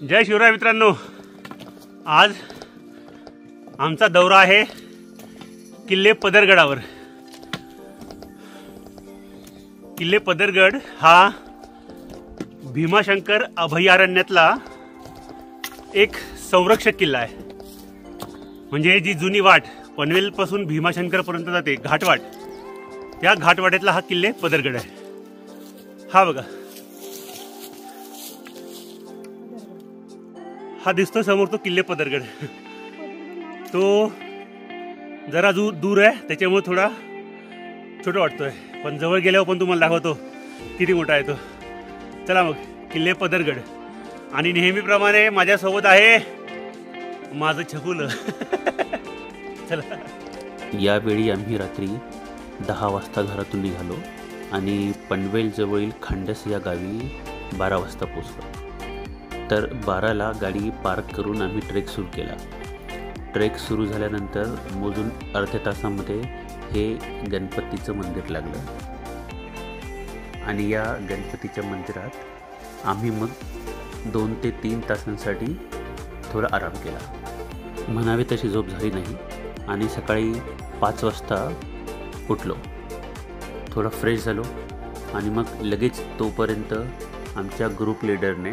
जय शिवराय मित्रांनो, आज आमचा दौरा आहे किल्ले पदरगडावर। किल्ले पदरगड हा भीमाशंकर अभयारण्यातला एक संरक्षक किल्ला आहे। म्हणजे जी जुनी वाट पनवेल पासून भीमाशंकर पर्यंत जाते घाटवाट, त्या घाटवाट्यातला हा किल्ले पदरगड आहे। हा बघा, हा दिसतो समोर तो किल्ले पदरगड। तो जरा दूर आहे, त्याच्यामुळे थोडा छोटा वाटतोय, पण जवळ गेल्यावर पण तुम्हाला दाखवतो किती मोठा आहे तो। चला मग, किल्ले पदरगड। आणि नेहमीप्रमाणे माझ्यासोबत आहे माझं छकुल। चला। यावेळी आम्ही रात्री 10 वाजता घरातून निघालो आणि पनवेल जवळील खांडस या गावी 12 वाजता पोहोचलो। तर 12ला गाडी पार्क करून आम्ही ट्रेक सुरू केला। ट्रेक सुरू झाल्यानंतर मोजून अर्ध्या तासामध्ये हे गणपतीचं मंदिर लागलं आणि या गणपतीच्या मंदिरात आम्ही मग 2 ते 3 तासांसाठी थोडा आराम केला। म्हणावी तशी झोप झाली नाही आणि सकाळी 5 वाजता उठलो, थोडा फ्रेश झालो आणि मग लगेच तोपर्यंत आमच्या ग्रुप लीडरने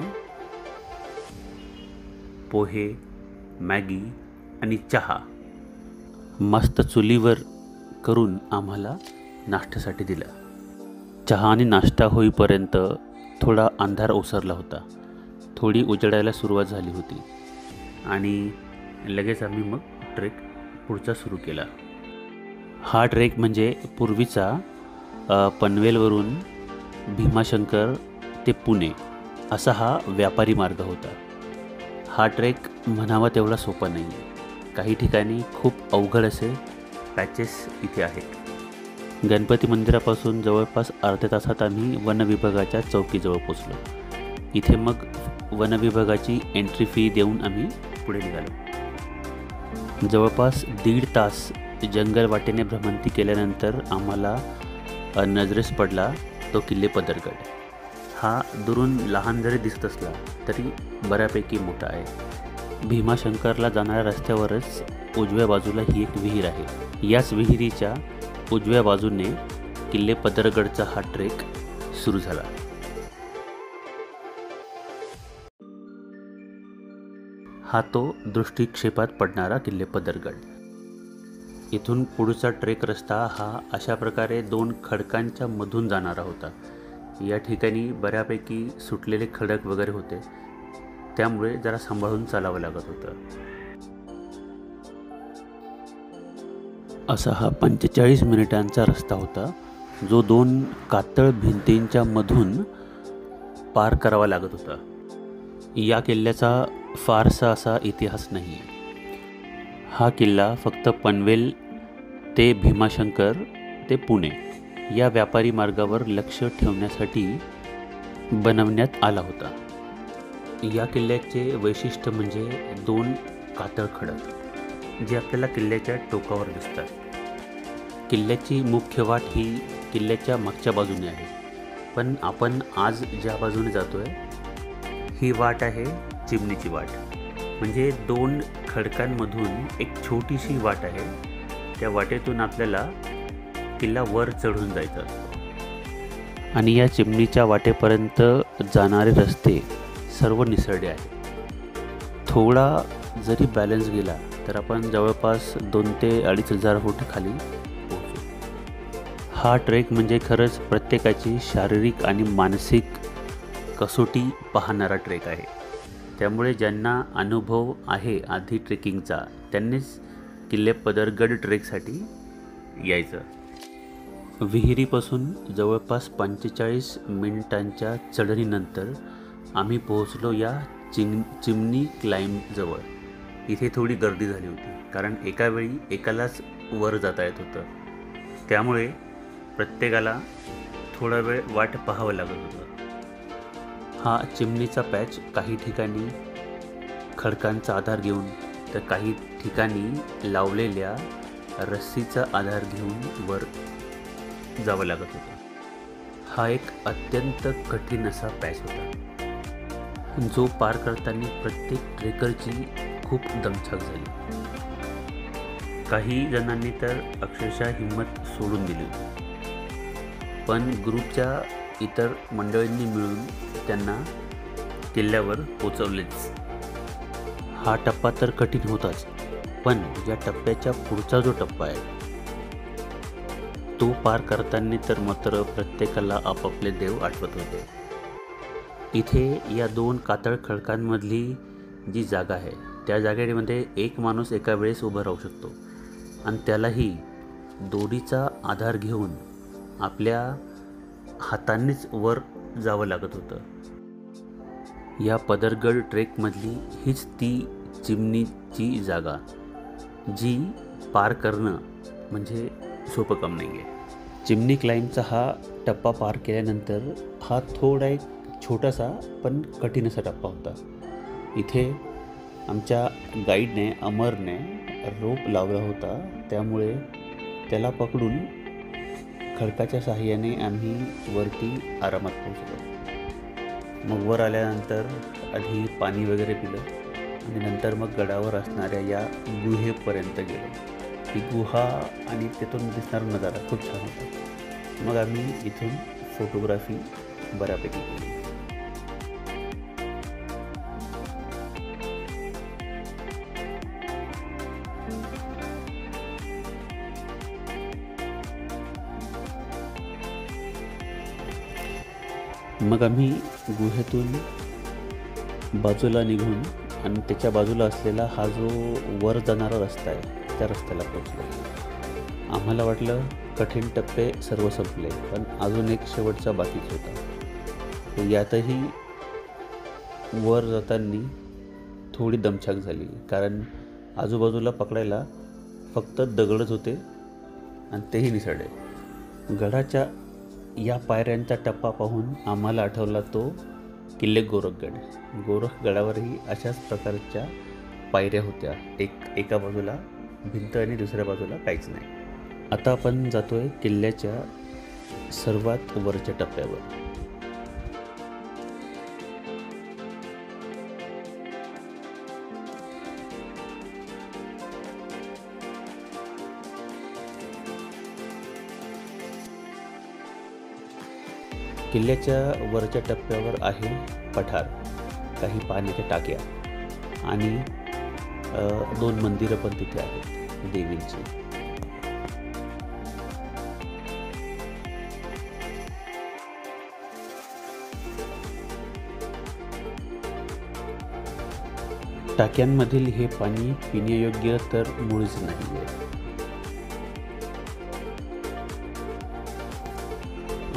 पोहे, मॅगी आणि चहा मस्त चुलीवर करून आम्हाला नाश्त्यासाठी दिला। चहा आणि नाश्ता होईपर्यंत थोडा अंधार ओसरला होता, थोडी उजेडायला सुरुवात झाली होती आणि लगेच आम्ही मग ट्रेक पुढचा सुरू केला। हा ट्रेक म्हणजे पूर्वीचा पनवेलवरून भीमाशंकर ते पुणे असा हा व्यापारी मार्ग होता। हा ट्रेक म्हणावा तेवढा सोपा नाही आहे, काही ठिकाणी खूप अवघड असे पॅचेस इथे आहेत। गणपती मंदिरापासून जवळपास अर्ध्या तासात आम्ही वनविभागाच्या चौकीजवळ पोचलो। इथे मग वनविभागाची एंट्री फी देऊन आम्ही पुढे निघालो। जवळपास 1.5 तास जंगल वाटेने भ्रमंती केल्यानंतर आम्हाला नजरेस पडला तो किल्ले पदरगड। हा दुरून लहान जरी दिसत असला तरी बऱ्यापैकी मोठा आहे। भीमाशंकरला जाणाऱ्या रस्त्यावरच उजव्या बाजूला ही एक विहीर आहे। याच विहिरीच्या उजव्या बाजूने किल्ले पदरगडचा हा ट्रेक सुरू झाला। हा तो दृष्टिक्षेपात पडणारा किल्ले पदरगड। इथून पुढचा ट्रेक रस्ता हा अशा प्रकारे 2 खडकांच्या मधून जाणारा होता। या ठिकाणी बऱ्यापैकी सुटलेले खडक वगैरे होते, त्यामुळे जरा सांभाळून चालावं लागत होतं। असा हा 45 मिनिटांचा रस्ता होता, जो 2 कातळ भिंतींच्या मधून पार करावा लागत होता। या किल्ल्याचा फारसा असा इतिहास नाही आहे। हा किल्ला फक्त पनवेल ते भीमाशंकर ते पुणे या व्यापारी मार्गावर लक्ष ठेवण्यासाठी बनवण्यात आला होता। या किल्ल्याचे वैशिष्ट्य म्हणजे 2 कातळ खडक जे आपल्याला किल्ल्याच्या टोकावर दिसतात। किल्ल्याची मुख्य वाट ही किल्ल्याच्या मागच्या बाजूने आहे, पण आपण आज ज्या बाजूने जातोय ही वाट आहे चिमणीची वाट। म्हणजे 2 खडकांमधून एक छोटीशी वाट आहे, त्या वाटेतून आपल्याला किल्ला वर चढून जायचा असतो आणि या चिमणीच्या वाटेपर्यंत जाणारे रस्ते सर्व निसरडे आहेत। थोडा जरी बॅलन्स गेला तर आपण जवळपास 2 ते 2,500 फूट खाली पोहोचू। हा ट्रेक म्हणजे खरंच प्रत्येकाची शारीरिक आणि मानसिक कसोटी पाहणारा ट्रेक आहे। त्यामुळे ज्यांना अनुभव आहे आधी ट्रेकिंगचा त्यांनीच किल्ले पदरगड ट्रेकसाठी यायचं। विहिरीपासून जवळपास 45 मिनिटांच्या चढणीनंतर आम्ही पोहोचलो या चिमणी क्लाइंबजवळ। इथे थोडी गर्दी झाली होती, कारण एका वेळी एकालाच वर जाता येत होतं, त्यामुळे प्रत्येकाला थोडा वेळ वाट पाहावं लागत होतं। हा चिमणीचा पॅच काही ठिकाणी खडकांचा आधार घेऊन तर काही ठिकाणी लावलेल्या रस्सीचा आधार घेऊन वर जावं लागत होतं। हा एक अत्यंत कठीण असा पॅच होता। जो पार करताना प्रत्येक ट्रेकरची खूप दमछाक झाली. काही जणांनी तर अक्षरशः हिंमत सोडून दिली, पण ग्रुपच्या इतर मंडळींनी मिळून त्यांना किल्ल्यावर पोचवलेच. हा टप्पा तर कठीण होताच, पण या टप्प्याच्या पुढचा जो टप्पा आहे तो पार करताना तर मात्र प्रत्येकाला आपापले देव आठवत होते. इथे या 2 कातळ खडकांमधली जी जागा आहे त्या जागेमध्ये एक माणूस एका वेळेस उभा राहू शकतो, आणि त्यालाही दोरीचा आधार घेऊन आपल्या हातांनीच वर जावं लागत होतं. या पदरगड ट्रेकमधली हीच ती चिमणीची जागा, जी पार करणं म्हणजे सोपं काम नाही आहे. चिमणी क्लाइंबचा हा टप्पा पार केल्यानंतर हा थोडा एक छोटासा पण कठीण असा टप्पा होता. इथे आमच्या गाईडने अमरने रोप लावला होता, त्यामुळे त्याला पकडून खडकाच्या साहाय्याने आम्ही वरती आरामात पोहोचलो. मग वर आल्यानंतर आधी पाणी वगैरे पिलं आणि नंतर मग गडावर असणाऱ्या या गुहेपर्यंत गेलो. ही गुहा आणि तिथून दिसणारा नजारा खूप छान होता. मग आम्ही इथून फोटोग्राफी बऱ्यापैकी केली. मग आम्ही गुहेतून बाजूला निघून आणि त्याच्या बाजूला असलेला हा जो वर जाणारा रस्ता आहे त्या रस्त्याला पोहोचलो. आम्हाला वाटलं कठीण टप्पे सर्व संपले, पण अजून एक शेवटचा बाकीच होता. यातही वर जाताना थोडी दमछाक झाली, कारण आजूबाजूला पकडायला फक्त दगडच होते आणि तेही निसरडे. गडाच्या या पायऱ्यांचा टप्पा पाहून आम्हाला आठवला तो किल्ले गोरखगड. गोरखगडावरही अशाच प्रकारच्या पायऱ्या होत्या, एका बाजूला भिंत आणि दुसऱ्या बाजूला काहीच नाही. आता आपण जातोय किल्ल्याच्या सर्वात वरच्या टप्प्यावर. किल्ल्याच्या वरच्या टप्प्यावर आहे पठार, काही पाण्याच्या टाक्या आणि 2 मंदिरं पण तिथे आहेत देवींची. टाक्यांमधील हे पाणी पिण्यायोग्य तर मुळीच नाही आहे.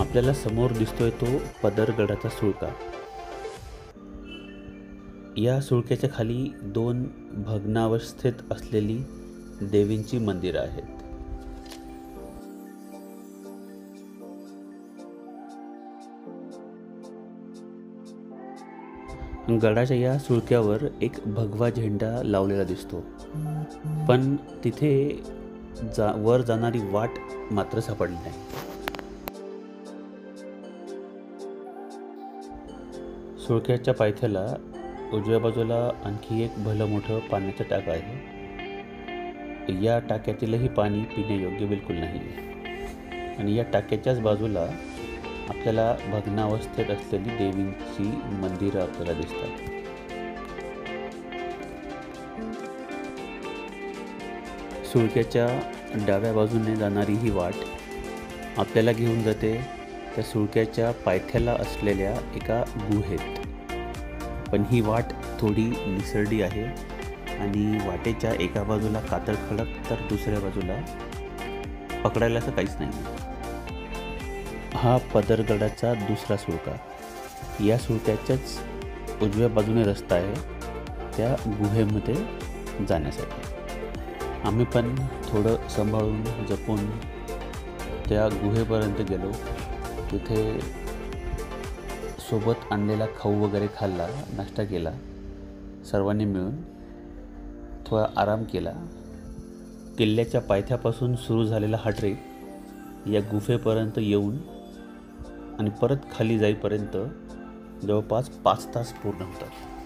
आपल्याला समोर दिसतोय तो पदरगडाचा सुळका. या सुळक्याच्या खाली 2 भग्नावस्थेत असलेली देवींची मंदिरं आहेत. गडाच्या या सुळक्यावर एक भगवा झेंडा लावलेला दिसतो, पण तिथे वर जाणारी वाट मात्र सापडली नाही. सुळक्याच्या पायथ्याला उजव्या बाजूला आणखी एक भलं मोठं पाण्याचं टाकं आहे. या टाक्यातीलही पाणी पिण्यायोग्य बिलकुल नाही आहे. आणि या टाक्याच्याच बाजूला आपल्याला भग्नावस्थेत असलेली देवींची मंदिरं आपल्याला दिसतात. सुळक्याच्या डाव्या बाजूने जाणारी ही वाट आपल्याला घेऊन जाते त्या सुळक्याच्या पायथ्याला असलेल्या एका गुहेत. पण ही वाट थोडी निसरडी आहे आणि वाटेच्या एका बाजूला कातळ खडक तर दुसऱ्या बाजूला पकडायला असं काहीच नाही. हा पदरगडाचा दुसरा सुळका. या सुळक्याच्याच उजव्या बाजूने रस्ता आहे त्या गुहेमध्ये जाण्यासाठी. आम्ही पण थोडं सांभाळून जपून त्या गुहेपर्यंत गेलो. तिथे सोबत आणलेला खाऊ वगैरे खाल्ला, नाश्ता केला. सर्वांनी मिळून थोडा आराम केला. किल्ल्याच्या पायथ्यापासून सुरू झालेला हा ट्रेक या गुफेपर्यंत येऊन आणि परत खाली जाईपर्यंत जवळपास 5 तास पूर्ण होतात.